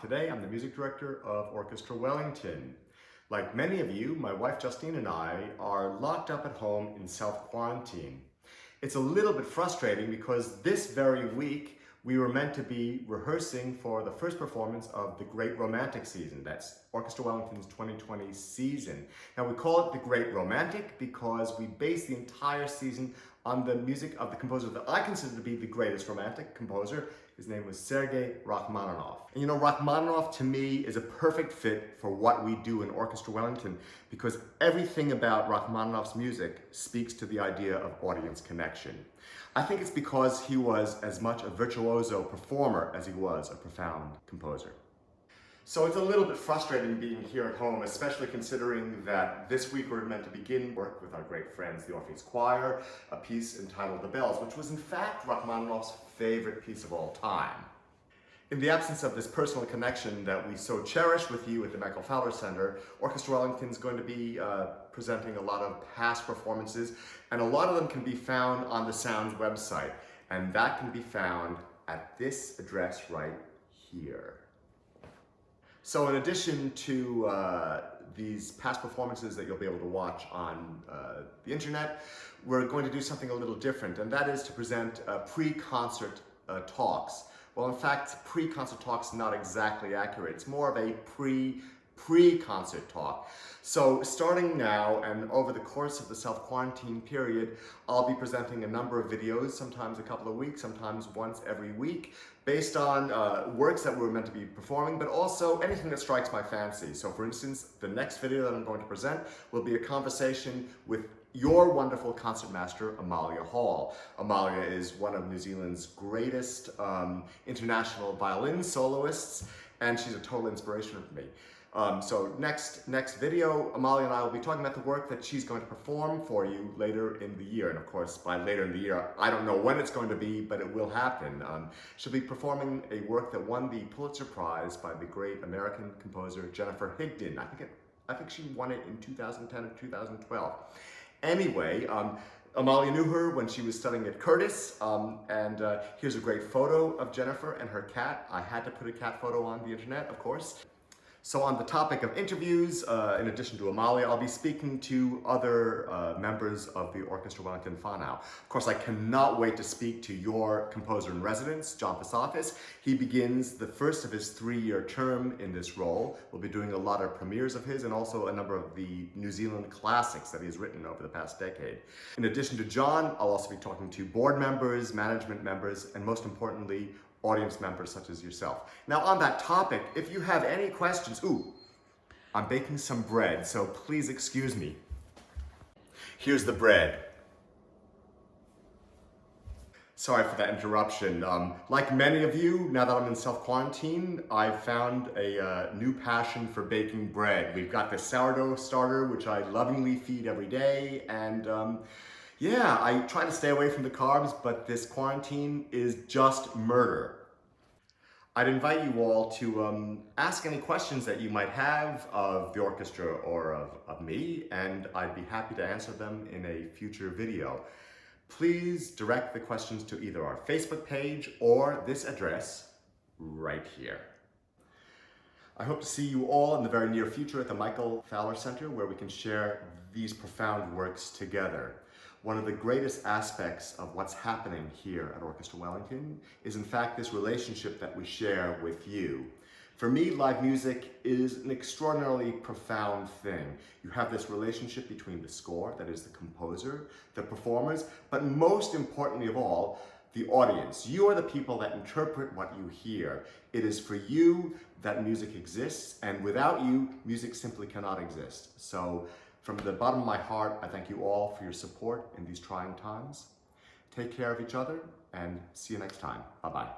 Taddei. I'm the music director of Orchestra Wellington. Like many of you, my wife Justine and I are locked up at home in self-quarantine. It's a little bit frustrating because this very week we were meant to be rehearsing for the first performance of the Great Romantic season. That's Orchestra Wellington's 2020 season. Now we call it the Great Romantic because we base the entire season on the music of the composer that I consider to be the greatest romantic composer. His name was Sergei Rachmaninoff. And you know, Rachmaninoff to me is a perfect fit for what we do in Orchestra Wellington because everything about Rachmaninoff's music speaks to the idea of audience connection. I think it's because he was as much a virtuoso performer as he was a profound composer. So it's a little bit frustrating being here at home, especially considering that this week we're meant to begin work with our great friends, the Orpheus Choir, a piece entitled The Bells, which was in fact Rachmaninoff's favorite piece of all time. In the absence of this personal connection that we so cherish with you at the Michael Fowler Center, Orchestra Wellington is going to be presenting a lot of past performances, and a lot of them can be found on the Sounds website, and that can be found at this address right here. So in addition to these past performances that you'll be able to watch on the internet, we're going to do something a little different, and that is to present pre-concert talks. Well, in fact, pre-concert talk's not exactly accurate. It's more of a pre-concert talk. So starting now and over the course of the self-quarantine period, I'll be presenting a number of videos, sometimes a couple of weeks, sometimes once every week, based on works that we're meant to be performing, but also anything that strikes my fancy. So for instance, the next video that I'm going to present will be a conversation with your wonderful concertmaster, Amalia Hall. Amalia is one of New Zealand's greatest international violin soloists, and she's a total inspiration for me. So next video, Amalia and I will be talking about the work that she's going to perform for you later in the year. And of course, by later in the year, I don't know when it's going to be, but it will happen. She'll be performing a work that won the Pulitzer Prize by the great American composer Jennifer Higdon. I think she won it in 2010 or 2012. Anyway, Amalia knew her when she was studying at Curtis, and here's a great photo of Jennifer and her cat. I had to put a cat photo on the internet, of course. So on the topic of interviews, in addition to Amalia, I'll be speaking to other members of the Orchestra Wellington whānau. Of course, I cannot wait to speak to your composer-in-residence, John Pasafis. He begins the first of his 3-year term in this role. We'll be doing a lot of premieres of his and also a number of the New Zealand classics that he has written over the past decade. In addition to John, I'll also be talking to board members, management members, and most importantly, audience members such as yourself. Now on that topic, if you have any questions, I'm baking some bread, so please excuse me. Here's the bread. Sorry for that interruption. Like many of you, now that I'm in self-quarantine, I've found a new passion for baking bread. We've got this sourdough starter, which I lovingly feed every day, and yeah, I try to stay away from the carbs, but this quarantine is just murder. I'd invite you all to ask any questions that you might have of the orchestra or of me, and I'd be happy to answer them in a future video. Please direct the questions to either our Facebook page or this address right here. I hope to see you all in the very near future at the Michael Fowler Center, where we can share these profound works together. One of the greatest aspects of what's happening here at Orchestra Wellington is in fact this relationship that we share with you. For me, live music is an extraordinarily profound thing. You have this relationship between the score, that is the composer, the performers, but most importantly of all, the audience. You are the people that interpret what you hear. It is for you that music exists, and without you, music simply cannot exist. So, from the bottom of my heart, I thank you all for your support in these trying times. Take care of each other and see you next time. Bye-bye.